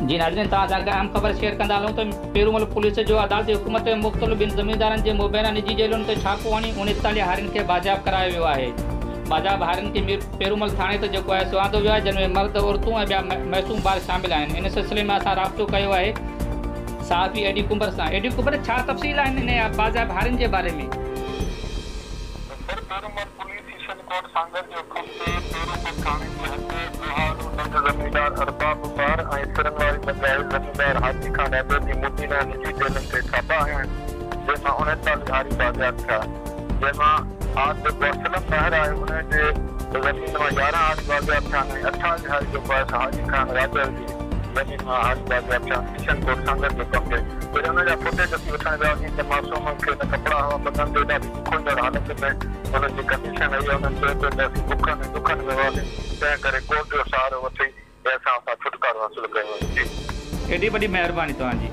जी नाज़रीन, तव्हां अहम ख़बर शेयर कंदा हलूं त पेरू पुलिस जो अदालती हुकूमत मुख़्तलिफ़ ॿिनि ज़मींदारनि जे मुबैना निजी जेलुनि ते छापो हणी 39 हारियुनि खे बाज़ियाब करायो वियो आहे। बाज़ियाब हारियुनि खे पेरू थाणे ते जेको आहे सुवांदो वियो आहे, जिन में मर्द, औरतूं ऐं ॿिया मासूम ॿार शामिल आहिनि। इन सिलसिले में असां राब्तो कयो आहे सहाफ़ी एडी कुंबर सां। एडी कुंबर, छा तफ़सील आहिनि इन बाज़ियाब हारियुनि जे बारे में? जमींदार अरबाब बार ऐं फिरंग वारी बजाए जमींदार हाजी खान अदरती मुबीना निजी जेलनि ते छापा आया आहिनि, जंहिंमां 39 हारी बाज़ियाब थिया, जंहिंमां आज वसलम ॿाहिर आहे उनजे ज़मीन मां 11 हारी बाज़ियाब थिया ऐं 28 हारी जेको आहे हाजी खान राजर जी ज़मीन मां हारी बाज़ियाब थिया। किशन कोट सांगर जो कमु कयो। फिर हुनजा फुटेज असीं वठण विया जीअं त मासूमनि खे न कपिड़ा हवा बदन ते ॾाढी दुखंदड़ हालत में हुननि जी कंडीशन आई आहे। हुननि चयो पियो त असीं दुखनि में हुआसीं, तंहिं करे कोर्ट जो सहारो वठी असां छुटकारो हासिल कयो। जी, एॾी वॾी महिरबानी तव्हांजी।